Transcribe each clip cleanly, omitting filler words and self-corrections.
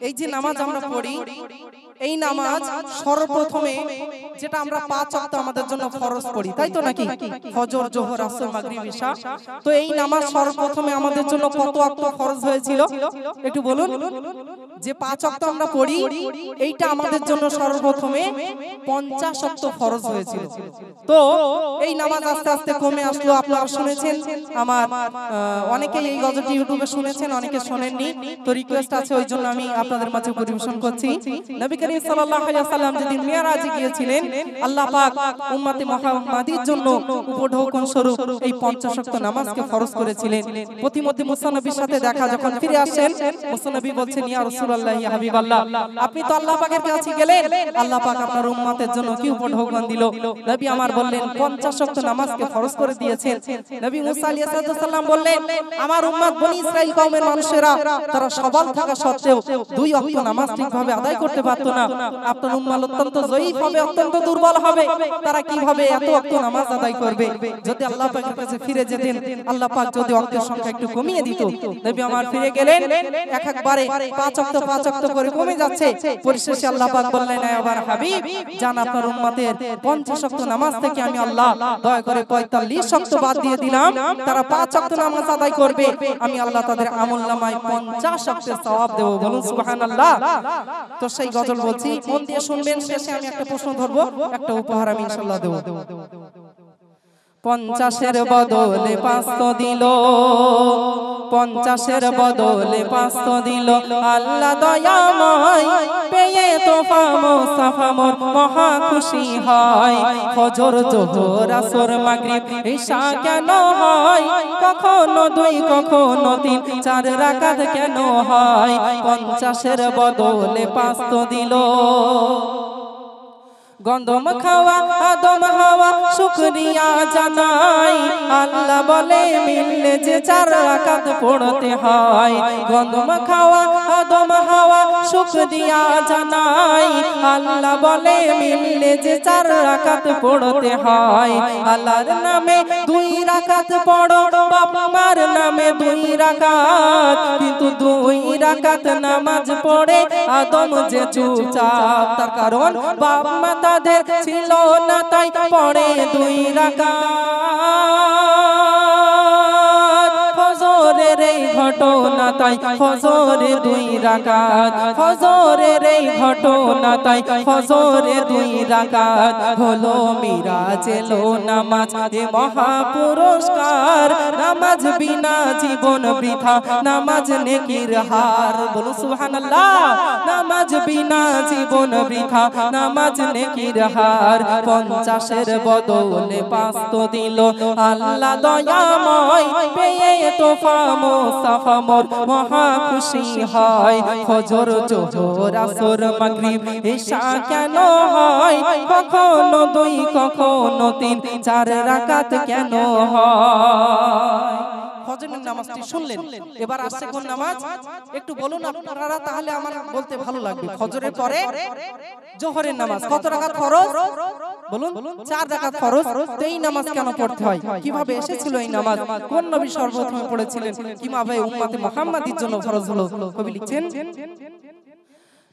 এই যে নামাজ আমরা পড়ি, এই নামাজ সর্বপ্রথমে যেটা আমরা 5 ওয়াক্ত আমাদের জন্য ফরজ পড়ি, তাই তো নাকি? ফজর, যোহর, আসর, মাগরিব, ইশা। তো এই নামাজ সর্বপ্রথমে আমাদের জন্য কত ওয়াক্ত ফরজ হয়েছিল একটু বলুন। যে 5 ওয়াক্ত আমরা পড়ি, এইটা আমাদের জন্য সর্বপ্রথমে 50 ওয়াক্ত ফরজ হয়েছিল। তো এই নামাজ আস্তে আস্তে কমে আসলো। আপনারা শুনেছেন, আমার অনেকেই এই গজলটি ইউটিউবে শুনেছেন, অনেকে শোনেননি। তো রিকোয়েস্ট আছে, ওই জন্য আমি আপনাদের মাঝে পরিবেশন করছি। নবী করিম সাল্লাল্লাহু আলাইহি ওয়াসাল্লাম যেদিন মিরাজে গিয়েছিলেন, আল্লাহ পাক উম্মতে মুহাম্মাদির জন্য উপঢৌকন স্বরূপ এই 50 ওয়াক্ত নামাজকে ফরজ করেছিলেন। প্রতিমধ্যে মুসা নবীর সাথে দেখা যখন ফিরে আসেন, মুসা নবী বলছেন, ইয়া রাসূলুল্লাহ, ইয়া হাবিবাল্লাহ, আপনি তো আল্লাহ পাকের কাছে গেলেন, আল্লাহ পাক আপনার উম্মতের জন্য কি উপঢৌকন দিল? নবী আমার বললেন 50 ওয়াক্ত নামাজকে ফরজ করে দিয়েছেন। নবী মুসা আলাইহিস সালাম বললেন, আমার উম্মত বনি ইসরাইল কওমের মানুষেরা তারা সবল থাকা সত্ত্বেও 2 ওয়াক্ত নামাজ ঠিকভাবে আদায় করতে পারত না। আপনার উম্মত অত্যন্ত জয়ীফ হবে, অত্যন্ত দুর্বল হবে, তারা কিভাবে এত ওয়াক্ত নামাজ আদায় করবে? যদি আল্লাহ পাকের কাছে ফিরে যেতেন, আল্লাহ পাক যদি ওয়াক্তের সংখ্যা একটু কমিয়ে দিত। নবী আমার ফিরে গেলেন, একবারে 5 ওয়াক্ত করে কমে যাচ্ছে। পরিশেষে আল্লাহ পাক বললেন, আমার হাবিব জান, আপনার উম্মতের 50 ওয়াক্ত নামাজ থেকে আমি আল্লাহ দয়া করে 45 ওয়াক্ত বাদ দিয়ে দিলাম। তারা 5 ওয়াক্ত নামাজ আদায় করবে, আমি আল্লাহ তাদের আমলনামায় 50 ওয়াক্তের সওয়াব দেব। বলুন সুবহানাল্লাহ। তো সেই গজল বলছি, মন দিয়ে শুনবেন। শেষে আমি একটা প্রশ্ন ধরবো, একটা উপহার আমি ইনশাআল্লাহ দেব। 50-এর বদলে 500 দিল, 50-এর বদলে 500 দিল, আল্লাহ দয়াময় পেয়ে তোফা মুস্তাফা মোর মহা খুশি হয়। ফজর, যোহর, আসর, মাগরিব, ইশা কেন হয়? কখনো 2, কখনো 3, 4 রাকাত কেন হয়? 50-এর বদলে 500 দিল। গন্ধম খাওয়া আদম হাওয়া শুকরিয়া জানাই, আল্লাহ বলে মিললে যে 4 রাকাত পড়তে হয়। গন্ধম খাওয়া আদম হাওয়া শুকরিয়া জানাই, আল্লাহ বলে মিললে যে 4 রাকাত পড়তে হয়। আল্লাহর নামে 2 রাকাত পড়ো, বাবা মার নামে 2 রাকাত, কিন্তু 2 রাকাত নামাজ পড়ে আদম যে চুপচাপ। তার কারণ বাবা মা তাদের ছিল না, তাই পড়ে 2 রাকাত। ফজরের এই ঘটনা তাই ফজরে 2 রাকাত, ফজরের এই ঘটনা তাই ফজরে 2 রাকাত। হলো মিরাজ, এলো নামাজ, এ মহা পুরস্কার। নামাজ বিনা জীবন বৃথা, নামাজ নেকির হার। বলুন সুবহানাল্লাহ। নামাজ বিনা জীবন বৃথা, নামাজ নেকির হার। 50-এর বদলে 500 দিল, আল্লাহ দয়াময় পেয়ে তোফা মুস্তাফা মোর মহা খুশি হয়। ফজর, যোহর, আসর, মাগরিব, ইশা কেন হয়? কখনো 2, কখনো 3, 4 রাকাত কেন হয়? ফজরের নামাজটি শুনলেন, এবার আসছে কোন নামাজ একটু বলুন আপনারা, তাহলে আমার বলতে ভালো লাগবে। ফজরের পরে যোহরের নামাজ কত রাকাত ফরজ? বলুন 4 রাকাত ফরজ। তো এই নামাজ কেন পড়তে হয়? কিভাবে এসেছিল এই নামাজ? কোন নবী সর্বপ্রথম পড়েছিলেন? কিভাবে উম্মতে মুহাম্মাদির জন্য ফরজ হলো? কবি লিখছেন,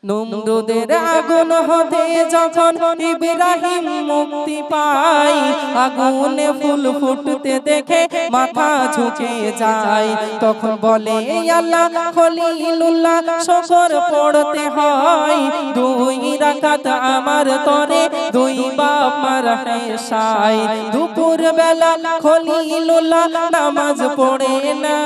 নমরুদের আগুন হতে যখন ইব্রাহিম মুক্তি পায়, আগুনে ফুল ফুটতে দেখে মাথা ঝুঁকে যায়। তখন বলে আল্লাহ খলিলুল্লাহ শুকর পড়তে হয়। 2 রাকাত আমার তরে 2 বাপ মার হেসায়। দুপুর বেলা খলিলুল্লাহ নামাজ পড়ে না,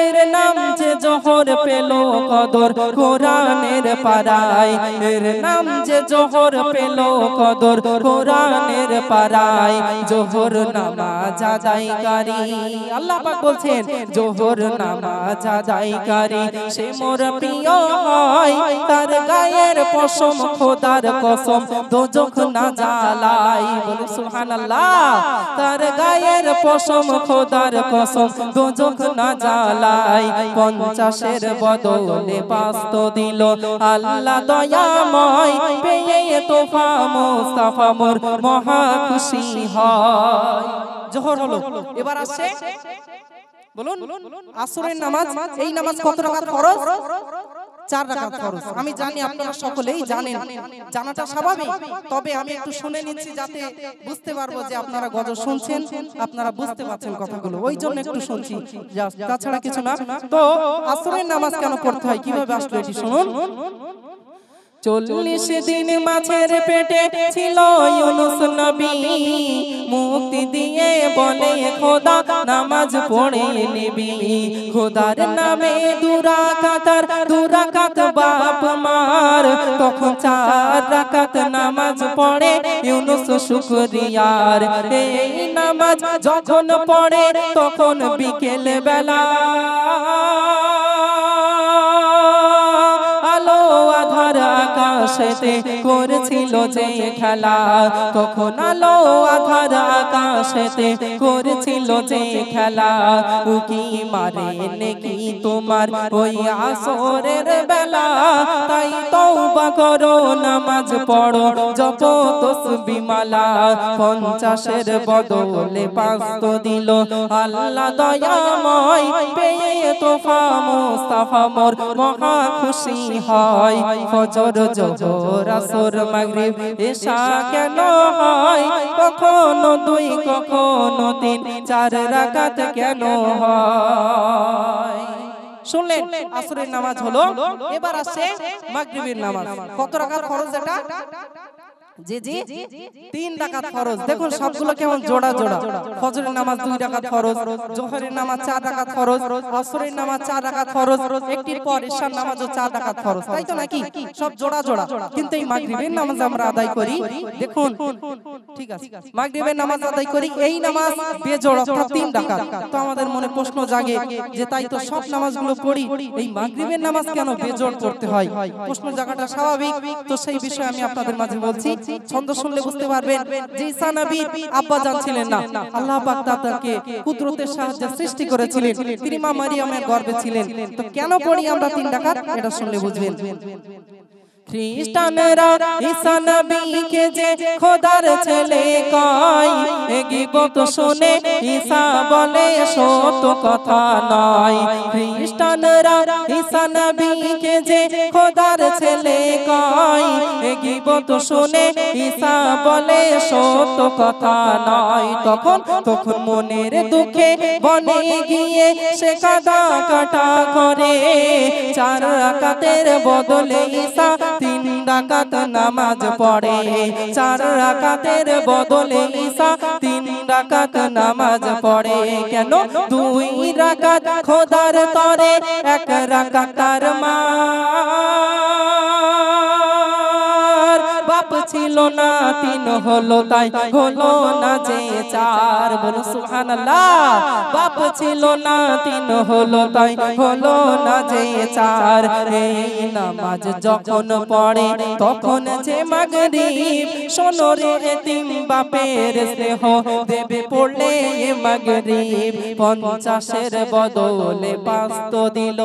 এর নাম যে জোহর পেল কদর কোরআনের পারায়। এর নাম যে জোহর পেল কদর কোরআনের পারায়। জোহর নামাজ আদায়কারী, আল্লাহ পাক বলছেন জোহর নামাজ আদায়কারী সে মোর প্রিয় হয়। তার গায়ের পশম খোদার কসম দোজখ না জ্বালায়। বলে সুবহানাল্লাহ। তার গায়ের পশম খোদার কসম দোজখ না জ্বালায়। 50-এর বদলে 500 দিল, আল্লাহ দয়াময় পেয়ে তোফা মুস্তাফা মোর মহা খুশি হয়। জোহর হলো, এবার আসছে বলুন আসরের নামাজ, এই নামাজ কত রাকাত ফরজ? 4 রাকাত ফরজ। আমি জানি আপনারা সকলেই জানেন, জানাটা স্বাভাবিক, তবে আমি একটু শুনে নিচ্ছি যাতে বুঝতে পারবো যে আপনারা গজল শুনছেন, আপনারা বুঝতে পারছেন কথাগুলো, ওই জন্য একটু শুনছি, তাছাড়া কিছু না। তো আসরের নামাজ কেন পড়তে হয়, কিভাবে আসলো এটি শুনুন। 40 দিন মাছের পেটে ছিল ইউনুস নবী, মুক্তি দিয়ে বলে খোদা নামাজ পড়ে নিবি। খোদার নামে দুরাকাত বাপ মার, তখন 4 রাকাত নামাজ পড়ে ইউনুস শুকরিয়ার। এই নামাজ যখন পড়ে তখন বিকেল বেলা, আকাশেতে করেছিল যে খেলা, তখন আলো আধার আকাশেতে করেছিল যে খেলা। উকি মারে নাকি তোমার ওই আসরের বেলা, তাই তওবা করো নামাজ পড়ো জপ তসবিহ মালা। 50-এর বদলে 5 দিল আল্লাহ দয়াময়, পেয়ে তোফা মুস্তাফা মোর মহা খুশি হয়। ফজর জোহর আসর মাগরিব এশা কেন হয়, কখনো 2 কখনো 3 4 রাকাত কেন হয়? শুনলেন আসরের নামাজ হলো। এবার আসে মাগরিবের নামাজ, কত রাকাত ফরজ এটা? জি 3 রাকাত ফরজ। দেখুন সবগুলো কেমন জোড়া জোড়া। ফজরের নামাজ 2 রাকাত ফরজ, জোহরের নামাজ 4 রাকাত ফরজ, আসরের নামাজ 4 রাকাত ফরজ, একটির পর ইশার নামাজও 4 রাকাত ফরজ, তাই তো নাকি? সব জোড়া জোড়া। কিন্তু এই মাগরিবের নামাজ আমরা আদায় করি, দেখুন ঠিক আছে, মাগরিবের নামাজ আদায় করি, এই নামাজ বেজোড় অর্থাৎ 3 রাকাত। তো আমাদের মনে প্রশ্ন জাগে যে তাই তো সব নামাজগুলো পড়ি, এই মাগরিবের নামাজ কেন বেজোড় করতে হয়? প্রশ্ন জায়গাটা স্বাভাবিক। তো সেই বিষয়ে আমি আপনাদের মাঝে বলছি। ছন্দ শুনলে বুঝতে পারবেন যে ঈসা নবী আব্বা জান ছিলেন না, আল্লাহ পাক তাকে কুদরতের সাহায্যে সৃষ্টি করেছিলেন, তিনি মা মারিয়ামের গর্ভে ছিলেন। তো কেন পড়ি আমরা 3 রাকাত, এটা শুনলে বুঝবেন। খ্রিস্টানরা ঈসা নবীকে যে খোদার ছেলে কয়, গীবত শুনে ঈসা বলে সত্য কথা নয়। খ্রিস্টানরা ঈসা নবীকে যে খোদার ছেলে কয়, গীবত শুনে ঈসা বলে সত্য কথা নয়। তখন মনের দুঃখে বনে গিয়ে সে কাঁদা কাটা করে, 4 রাকাতের বদলে ঈসা 3 রাকাত নামাজ পড়ে। 4 রাকাতের বদলে ঈসা 3 রাকাত নামাজ পড়ে। কেন? 2 রাকাত খোদার তরে, 1 রাকাত তার মা বাপ ছিল না 3 হলো, তাই হলো না যে 4। বলো সুবহানাল্লাহ। বাপ ছিল না 3 হলো, তাই হলো না যে 4। এই নামাজ যখন পড়ে তখন যে মাগরিব, শোনো রে এতিম বাপের স্নেহ দেবে পড়লে মাগরিব। 50-এর বদলে 5 দিল।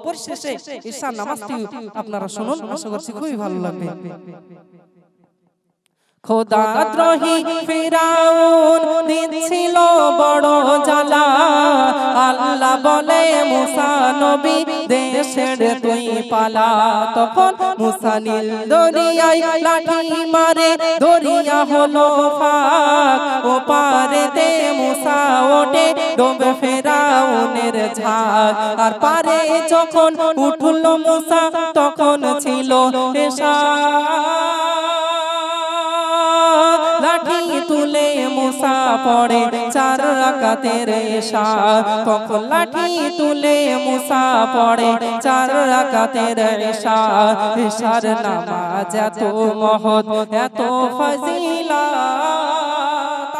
পরিশেষে ঈশার নামাজটি আপনারা শুনুন, আশা করছি খুবই ভালো লাগবে। খোদাদ্রোহী ফিরাউন দিচ্ছিল বড় জ্বালা, আল্লাহ বলে মুসা নবী দেশের তুই পালা। তখন মুসা নীল দরিয়ায় লাঠি মারে, দরিয়া হলো ফাঁক, ও পারেতে মুসা ওঠে ডোবে ফিরাউনের ঝাঁক। আর পারে যখন উঠল মুসা তখন ছিল এশা, লাঠি তুলে মুসা পড়ে 4 রাকাতের এশা। তখন লাঠি তুলে মুসা পড়ে 4 রাকাতের এশা। এশার নামাজ এত মহৎ এত ফজিলাত,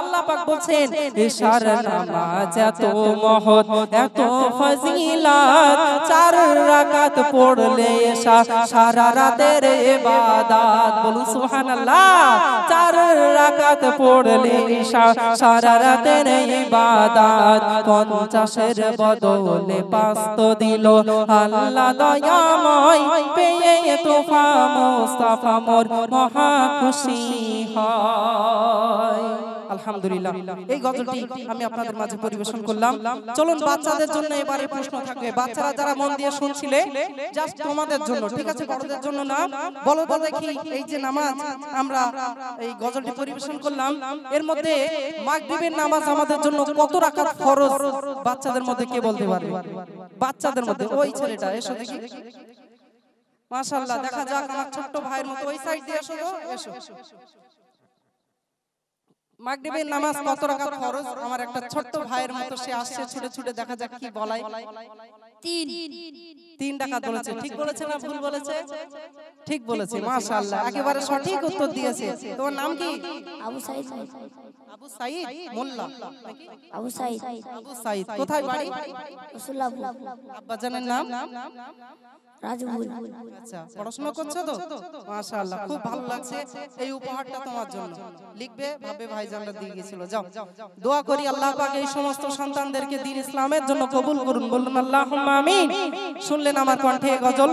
আল্লাহ পাক বলছেন এশার নামাজ এত মহৎ এত ফজিলাত। 4 রাকাত পড়লে এশা সারা রাতের ইবাদত। বলুন সুবহানাল্লাহ। 4 রাকাত পড়লে এশা সারা রাতের ইবাদত। 50-এর বদলে 5 দিল আল্লাহ দয়াময়, পেয়ে তোফা মুস্তাফা মোর মহা খুশি হয়। আলহামদুলিল্লাহ এই গজলটি আমি আপনাদের মাঝে পরিবেশন করলাম। চলুন বাচ্চাদের জন্য এবারে প্রশ্ন থাকবে, বাচ্চারা যারা মন দিয়ে শুনছিলে জাস্ট তোমাদের জন্য, ঠিক আছে, বড়দের জন্য না। বলো তো দেখি এই যে নামাজ আমরা এই গজলটি পরিবেশন করলাম এর মধ্যে মাগরিবের নামাজ আমাদের জন্য কত রাকাত ফরজ বাচ্চাদের মধ্যে কে বলতে পারবে? বাচ্চাদের মধ্যে ওই ছেলেটা এসো দেখি, মাশাআল্লাহ দেখা যাক আমার ছোট্ট ভাইয়ের মতো ওই সাইড দিয়ে এসো, এসো। মাগরিবের নামাজ কত রাকাত ফরজ? আমার একটা ছোট্ট ভাইয়ের মতো সে আসছে ছুটে ছুটে, দেখা যাক কি বলায়। 3 রাকাত বলেছে, ঠিক বলেছে না ভুল বলেছে? ঠিক বলেছে, মাশাআল্লাহ একেবারে সঠিক উত্তর দিয়েছে। তোমার নাম কি? আবু সাইদ। আবু সাইদ মোল্লা নাকি? আবু সাইদ। আবু সাইদ কোথায় বাড়ি? রসুল্লাহপুর। আব্বাজানের নাম? রাজুপুর। আচ্ছা পড়াশোনা করছো তো? মাশাআল্লাহ খুব ভালো লাগছে। এই উপহারটা তোমার জন্য, লিখবে ভাবে ভাইজানরা দিয়ে গিয়েছিল। যাও দোয়া করি আল্লাহ পাক এই সমস্ত সন্তানদেরকে দ্বীন ইসলামের জন্য কবুল করুন, বলুন আল্লাহুম্মা আমিন। শুনলেন আমার কণ্ঠে গজল।